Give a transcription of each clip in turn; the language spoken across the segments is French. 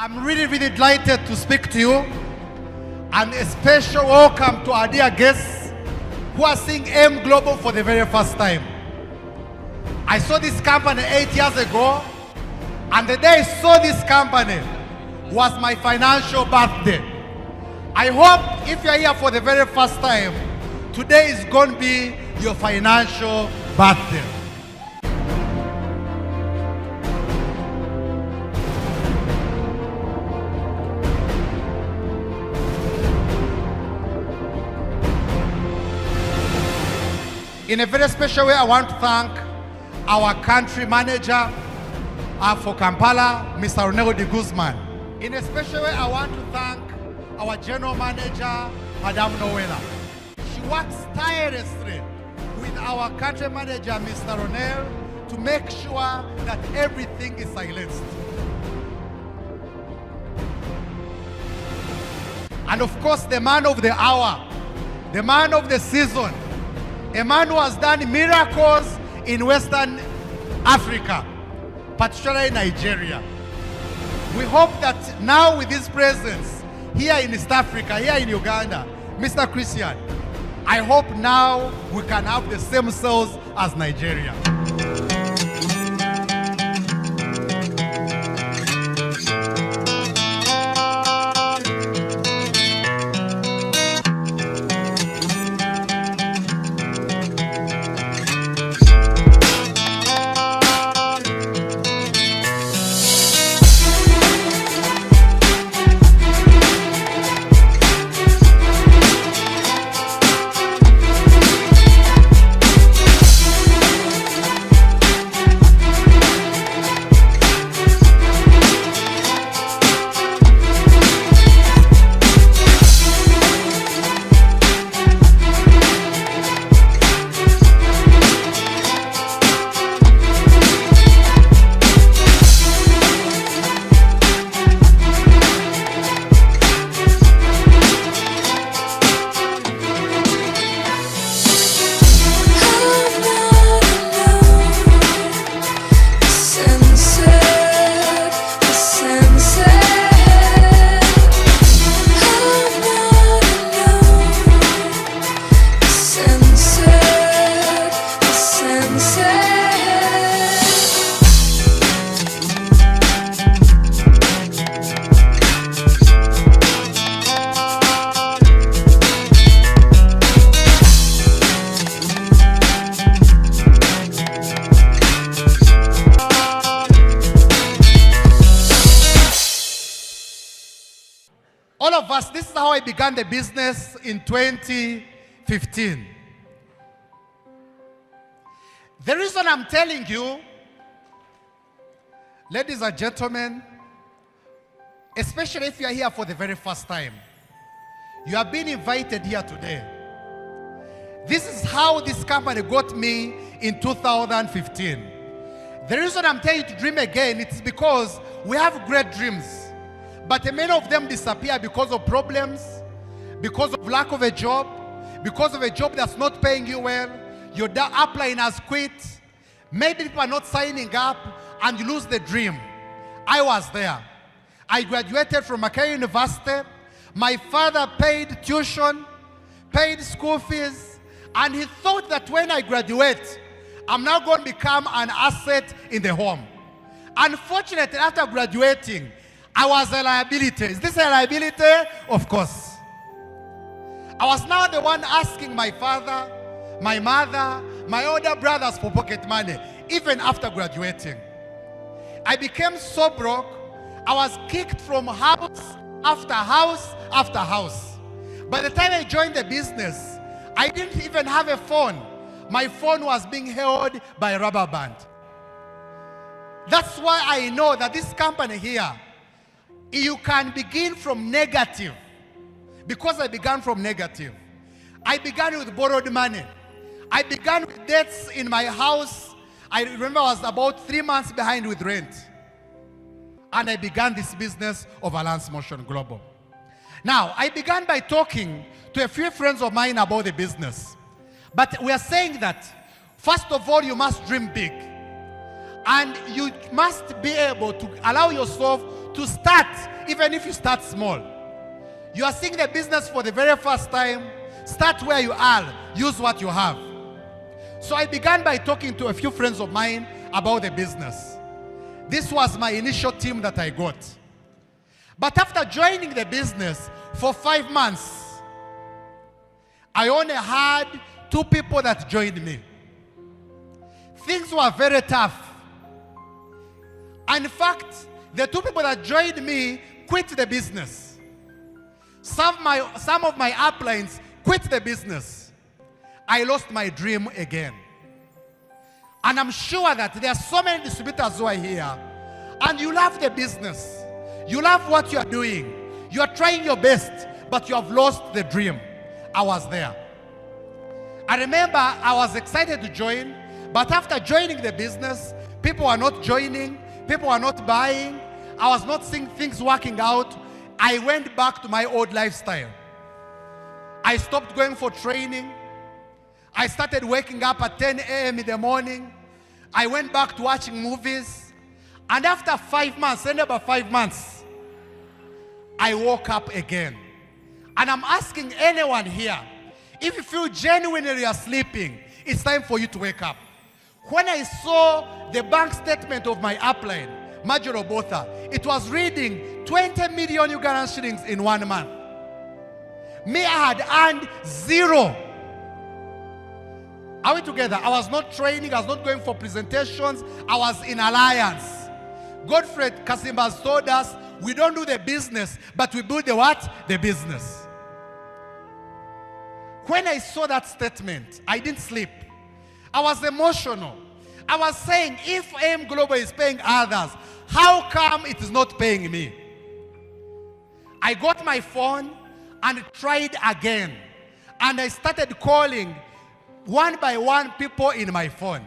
I'm really delighted to speak to you, and a special welcome to our dear guests who are seeing AIM Global for the very first time. I saw this company 8 years ago, and the day I saw this company was my financial birthday. I hope if you're here for the very first time, today is going to be your financial birthday. In a very special way, I want to thank our country manager for Kampala, Mr. Ronaldo de Guzman. In a special way, I want to thank our general manager, Madame Noela. She works tirelessly with our country manager, Mr. Ronaldo, to make sure that everything is silenced. And of course, the man of the hour, the man of the season, a man who has done miracles in Western Africa, particularly Nigeria. We hope that now with his presence here in East Africa, here in Uganda, Mr. Christian, I hope now we can have the same sales as Nigeria. All of us, this is how I began the business in 2015. The reason I'm telling you, ladies and gentlemen, especially if you are here for the very first time, you have been invited here today. This is how this company got me in 2015. The reason I'm telling you to dream again, it's because we have great dreams. But many of them disappear because of problems, because of lack of a job, because of a job that's not paying you well. Your upline has quit. Maybe people are not signing up and you lose the dream. I was there. I graduated from Makerere University. My father paid tuition, paid school fees, and he thought that when I graduate, I'm now going to become an asset in the home. Unfortunately, after graduating, I was a liability. Is this a liability? Of course. I was now the one asking my father, my mother, my older brothers for pocket money, even after graduating. I became so broke, I was kicked from house after house after house. By the time I joined the business, I didn't even have a phone. My phone was being held by a rubber band. That's why I know that this company here, you can begin from negative. Because I began from negative. I began with borrowed money. I began with debts in my house. I remember I was about 3 months behind with rent. And I began this business of Alliance Motion Global. Now, I began by talking to a few friends of mine about the business. But we are saying that, first of all, you must dream big. And you must be able to allow yourself to start, even if you start small. You are seeing the business for the very first time. Start where you are. Use what you have. So I began by talking to a few friends of mine about the business. This was my initial team that I got. But after joining the business for 5 months, I only had 2 people that joined me. Things were very tough. And in fact, the 2 people that joined me quit the business. Some of my uplines quit the business. I lost my dream again. And I'm sure that there are so many distributors who are here, and you love the business. You love what you are doing. You are trying your best, but you have lost the dream. I was there. I remember I was excited to join, but after joining the business, people were not joining, people were not buying, I was not seeing things working out. I went back to my old lifestyle. I stopped going for training. I started waking up at 10 a.m. in the morning. I went back to watching movies. And after 5 months, ended about 5 months, I woke up again. And I'm asking anyone here, if you feel genuinely you are sleeping, it's time for you to wake up. When I saw the bank statement of my upline, Major Obotha, it was reading 20 million Ugandan shillings in 1 month. Me, I had earned 0. Are we together? I was not training, I was not going for presentations, I was in alliance. Godfrey Kasimbas told us, we don't do the business, but we build the what? The business. When I saw that statement, I didn't sleep. I was emotional. I was saying, if AM Global is paying others, how come it is not paying me? I got my phone and tried again. And I started calling one by one people in my phone.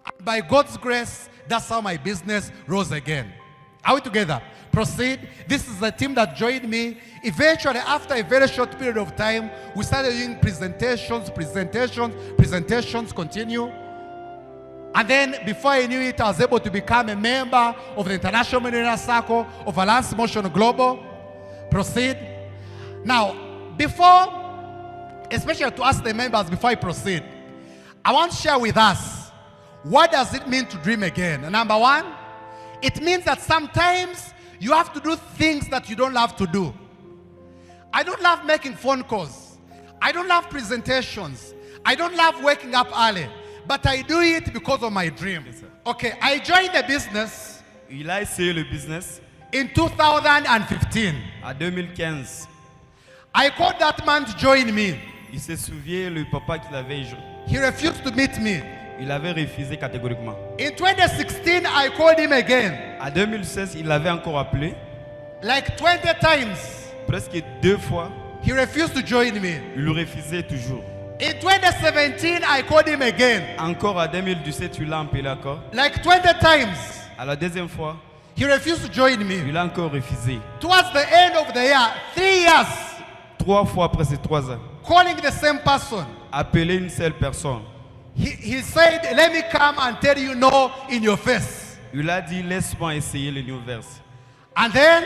And by God's grace, that's how my business rose again. Are we together? Proceed. This is the team that joined me. Eventually, after a very short period of time, we started doing presentations, continue. And then, before I knew it, I was able to become a member of the International Millionaire Circle of Alliance Motion Global. Proceed. Now, especially to ask the members before I proceed, I want to share with us, what does it mean to dream again? Number one, it means that sometimes you have to do things that you don't love to do. I don't love making phone calls. I don't love presentations. I don't love waking up early. But I do it because of my dream. Yes, okay, I joined the business. Il a essayé le business in 2015. en 2015. I called that man to join me. Il se souvient le papa qu'il avait. He refused to meet me. Il avait refusé catégoriquement. In 2016, I called him again. En 2016, il l'avait encore appelé. Like 20 times. Presque 2 fois. He refused to join me. Il le refusait toujours. In 2017, I called him again. Encore en 2017, tu l'as appelé encore. Like 20 times. À la deuxième fois, he refused to join me. il a encore refusé. Towards the end of the year, 3 years. 3 fois après ces 3 ans. Calling the same person. Appeler une seule personne. He said, let me come and tell you no in your face. Il a dit, laisse-moi essayer le new verse. And then,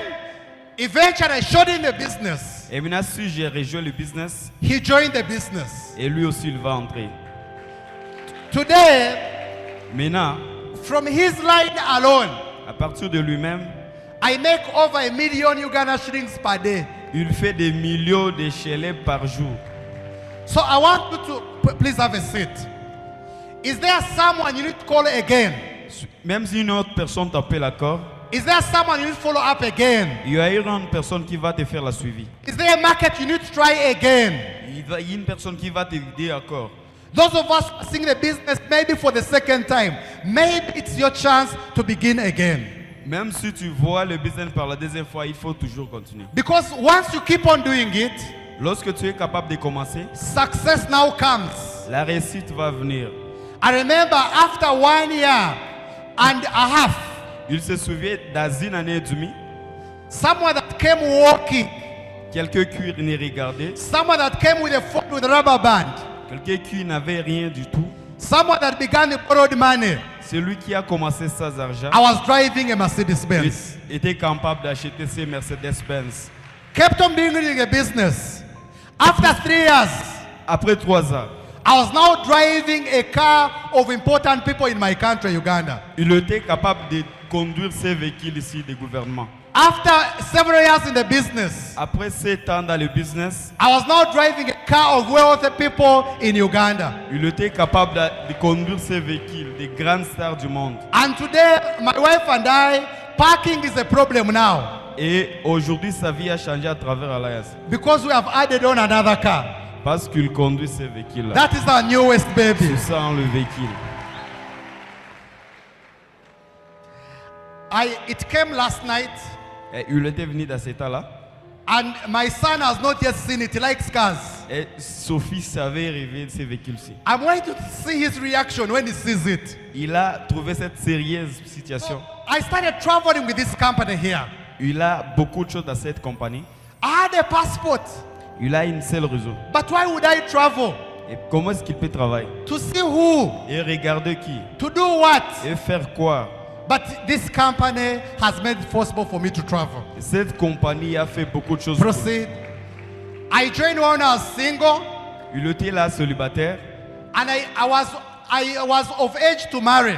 eventually, I showed him the business. Et maintenant, si j'ai rejoint le business, he joined the business. Et lui aussi, il va entrer. Today, maintenant, from his line alone, à partir de lui-même, I make over 1 million Uganda shillings per day. Il fait des millions de shillings par jour. So I want you to please have a seat. Is there someone you need to call again? Même si une autre personne t'appelle encore, is there someone you need to follow up again? Il y a une personne qui va te faire la suivi. Is there a market you need to try again? Il y a une personne qui va t'aider encore. Those of us seeing the business maybe for the second time, maybe it's your chance to begin again. Même si tu vois le business par la deuxième fois, il faut toujours continuer. Because once you keep on doing it, lorsque tu es capable de commencer, success now comes. La réussite va venir. I remember after 1 year and a half, il se souvient dans une année et demie, someone that came walking, quelqu'un qui ne regardait, someone that came with a phone with a rubber band, quelqu'un qui n'avait rien du tout, someone that began to borrow money, Celui qui a commencé sans argent I was driving a Mercedes-Benz. était capable d'acheter ces Mercedes-Benz. Kept on building a business. After 3 years, Après 3 ans, I was now driving a car of important people in my country, Uganda. il était capable de conduire ces véhicules ici des gouvernements. After several years in the business, Après 7 ans dans le business, I was now driving a car of wealthy people in Uganda. il était capable de conduire ces véhicules des grandes stars du monde. And today, my wife and I, parking is a problem now Et aujourd'hui, sa vie a changé à travers Elias. because we have added on another car. Parce qu'il conduit ces véhicules-là. That is our newest baby. C'est ça le véhicule. It came last night, Et il était venu dans cet état-là. and my son has not yet seen it. He likes cars. Et Sophie savait rêver de ces véhicules-ci. I'm waiting to see his reaction when he sees it. Il a trouvé cette sérieuse situation. I started traveling with this company here. Il a beaucoup de choses dans cette compagnie. I had a passport, Il a une seule raison. but why would I travel? Et comment est-ce qu'il peut travailler? To see who? Et regarder qui? To do what? Et faire quoi? But this company has made it possible for me to travel. Cette compagnie a fait beaucoup de choses. Proceed. I joined when I was single, Il était là célibataire. and I was of age to marry.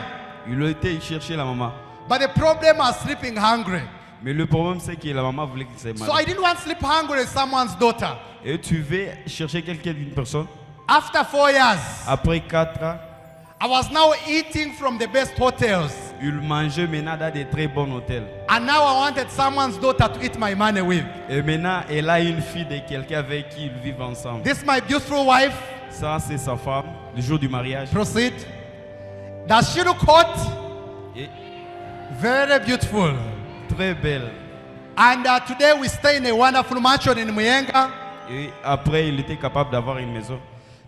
Il était chercher la maman. But the problem was sleeping hungry. Mais le problème c'est que la maman voulait qu'il s'aille So I marier. didn't want to sleep hungry with someone's daughter. Et tu veux chercher quelqu'un d'une personne. After 4 years, Après 4 ans, I was now eating from the best hotels. il mangeait maintenant dans des très bons hôtels. And now I wanted someone's daughter to eat my money with. Et maintenant, elle a une fille de quelqu'un avec qui ils vivent ensemble. This is my beautiful wife. Ça, c'est sa femme, le jour du mariage. Proceed. Does she look hot? Et Very beautiful. très belle. And today we stay in a wonderful mansion in Muyenga. Et après, il était capable d'avoir une maison.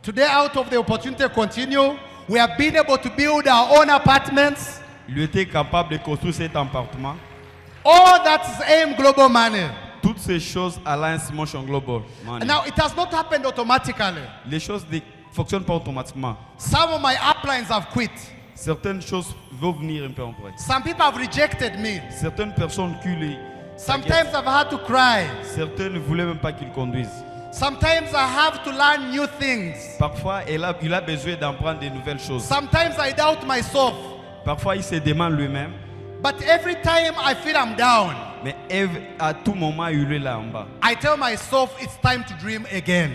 Today, out of the opportunity to continue, we have been able to build our own apartments. Il était capable de construire cet appartement. All that is AIM Global Money. Toutes ces choses, Alliance Motion Global. Money. Now, it has not happened automatically. Les choses ne fonctionnent pas automatiquement. Some of my uplines have quit. Certaines choses vont venir un peu après. Some people have rejected me. Certaines personnes culent. Sometimes I've had to cry. Certaines ne voulaient même pas qu'il conduise. Sometimes I have to learn new things. Parfois, il a besoin d'apprendre de nouvelles choses. Sometimes I doubt myself. Parfois, il se demande lui-même. But every time I feel I'm down, Mais à tout moment, il est là en bas. I tell myself it's time to dream again.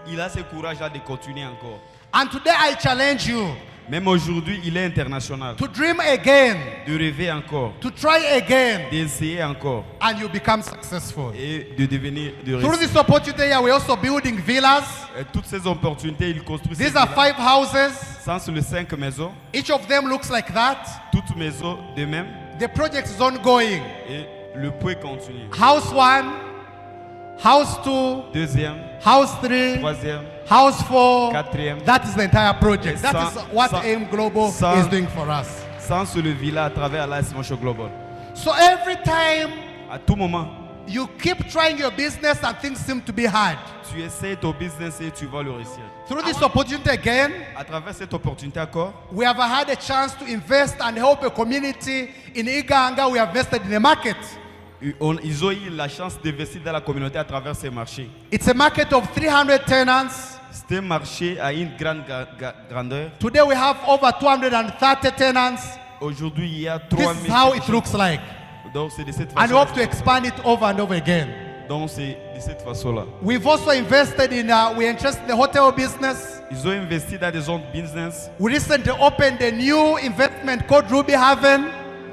Il a ce courage-là de continuer encore. And today I challenge you Même aujourd'hui, il est international. to dream again, De rêver encore. to try again, D'essayer encore. and you become successful. Et de devenir... De Through réussir. this opportunity here, we're also building villas. Et toutes ces opportunités, il construit ces These are villas. 5 houses. Sans les 5 maisons. Each of them looks like that. Toutes maisons de même. The project is ongoing. Et le point continue. House 1, House 2, Deuxième, House 3, troisième, House 4. quatrième. That is the entire project. That Sans- is what sans- AIM Global sans- is doing for us. Sans le villa à travers Alliance Motion Global. So every time À tout moment, you keep trying your business and things seem to be hard, tu essaies ton business et tu vas le réussir. through this opportunity again, À travers cette opportunité encore, we have had a chance to invest and help a community in Iganga. We have invested in a market. ils ont eu la chance d'investir dans la communauté à travers ces marchés. It's a market of 300 tenants. C'est un marché à une grande grandeur. Today we have over 230 tenants. Aujourd'hui, il y a This 3000. is how it looks like. Donc, c'est de cette And we façon. hope to expand it over and over again. Donc, c'est de cette façon-là. We've also invested in, we're interested in the hotel business. Ils ont investi dans des zones business, We recently opened a new investment called Ruby Haven.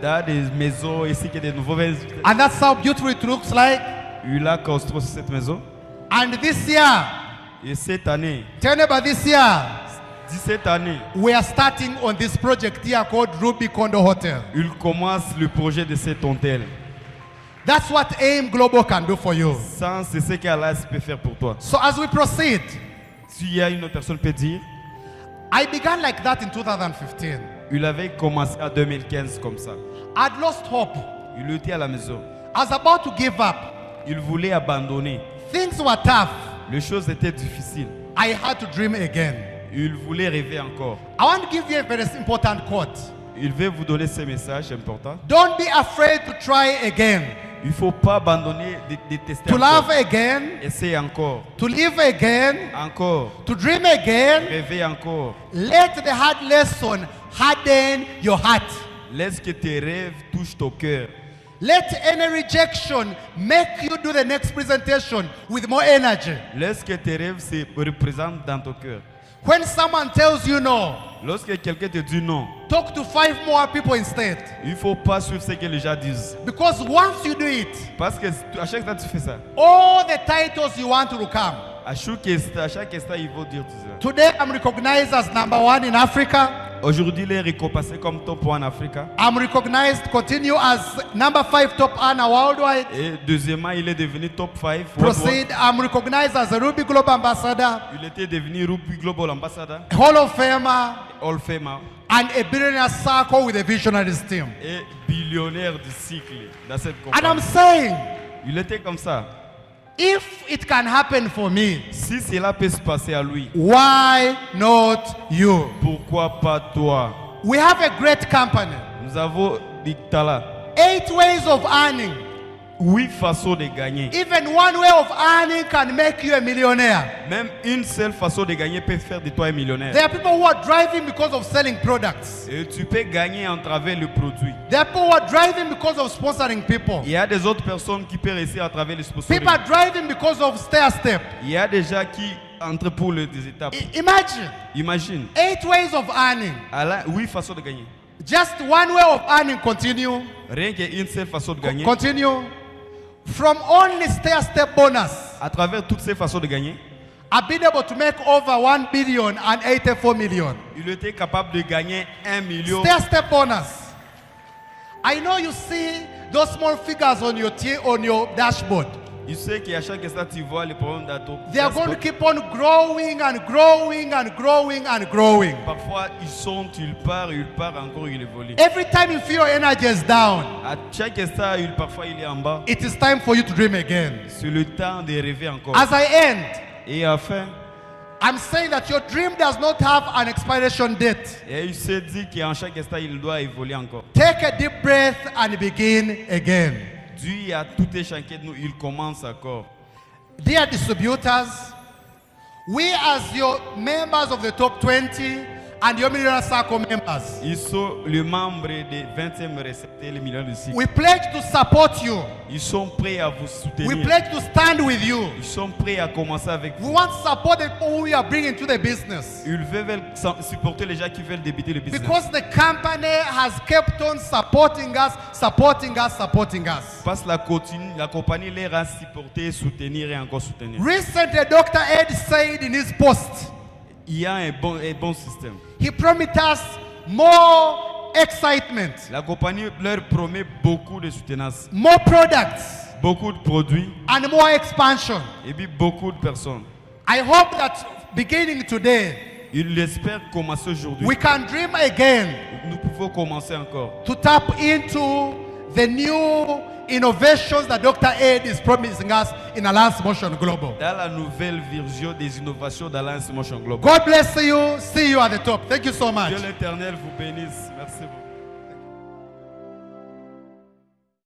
dans des maisons ici qui sont des nouveaux. And that's how beautiful it looks like. Il a construit cette maison. And this year, Et cette année, tell me about this year, 17 années, we are starting on this project here called Ruby Condo Hotel. il commence le projet de cet hôtel. That's what AIM Global can do for you. Sans, c'est ce qu'Alliance peut faire pour toi. So as we proceed, S'il y a une autre personne qui peut dire, I began like that in 2015. il avait commencé en 2015 comme ça. I'd lost hope. Il était à la maison. I was about to give up. Il voulait abandonner. Things were tough. Les choses étaient difficiles. I had to dream again. Il voulait rêver encore. I want to give you a very important quote. Il veut vous donner ces messages importants. Don't be afraid to try again, Il ne faut pas abandonner de tester to encore. love again, Essayez encore. to live again, Encore. to dream again. Rêvez encore. Let the hard lesson harden your heart. Laisse que tes rêves touchent ton cœur. Let any rejection make you do the next presentation with more energy. Laisse que tes rêves se représentent dans ton cœur. When someone tells you no, Lorsque quelqu'un te dit non, talk to 5 more people instead. il ne faut pas suivre ce que les gens disent. Because once you do it, Parce que à chaque fois que tu fais ça, all the titles you want will come. à chaque instant, ils vont dire tout ça. Today I'm recognized as #1 in Africa. Aujourd'hui, il est récompensé comme top 1 en Afrique. I'm recognized, continue as #5 top earner worldwide. Et deuxièmement, il est devenu top 5. Proceed, I'm recognized as a Ruby Global Ambassador, Il était devenu Ruby Global Ambassador, Hall of Famer, All Famer and a billionaire circle with a visionaries team. et billionnaire du cycle dans cette And I'm compagnie. saying, Il était comme ça. if it can happen for me, Si cela peut se passer à lui, why not you? pourquoi pas toi? We have a great company. Nous avons des talents. 8 ways of earning. 8 façons de gagner. Even one way of earning can make you a millionaire. Même une seule façon de gagner peut faire de toi un millionnaire. There are people who are driving because of selling products. Et tu peux gagner en travers le produit. There are people who are driving because of sponsoring people. Il y a des autres personnes qui peuvent réussir à travers le sponsoring. People are driving because of stair step. Il y a des gens qui entrent pour des étapes. Imagine Imagine, 8 ways of earning. 8 façons de gagner. Just one way of earning. Continue. Rien qu'une seule façon de gagner. Continue. From only stair step bonus, À travers toutes ces façons de gagner, I've been able to make over 1 billion and 84 million. il était capable de gagner 1 million. Stair step bonus. I know you see those small figures on your dashboard. Il sait qu'à chaque instant, tu vois les problèmes dans ton They are going to dashboard. keep on growing and growing and growing and growing. Parfois, ils sont, il part encore, il évolue. Every time you feel your energy is down, À chaque instant, parfois, il est en bas. it is time for you to dream again. C'est le temps de rêver encore. As I end, Et enfin, I'm saying that your dream does not have an expiration date. et il se dit qu'en chaque instant, il doit évoluer encore. Take a deep breath and begin again. Dieu a tout et chacun de nous, il commence encore. Dear distributors, we as your members of the top 20 and your Millionaire Circle members, Ils sont les membres des 20e récepteurs, les millions de cycles. we pledge to support you. Ils sont prêts à vous We soutenir. pledge to stand with you. Ils sont prêts à commencer avec We vous. want to support the people who we are bringing to the business. Ils veulent supporter les gens qui veulent débuter le business. Because the company has kept on supporting us, supporting us, supporting us. Parce que la compagnie les a supportés, soutenir et encore soutenir. Recently, Dr. Ed said in his post, Il y a un bon système. he promised us more excitement, La compagnie leur promet beaucoup de soutenance, more products, beaucoup de produits and more expansion. et puis beaucoup de personnes. I hope that beginning today, Ils espèrent commencer aujourd'hui. we can dream again Nous pouvons commencer encore. to tap into the new innovations that Dr. Ed is promising us in Alliance Motion Global. Dans la nouvelle version des innovations d'Alliance Motion Global. God bless you. See you at the top. Thank you so much. Dieu l'Éternel vous bénisse. Merci beaucoup.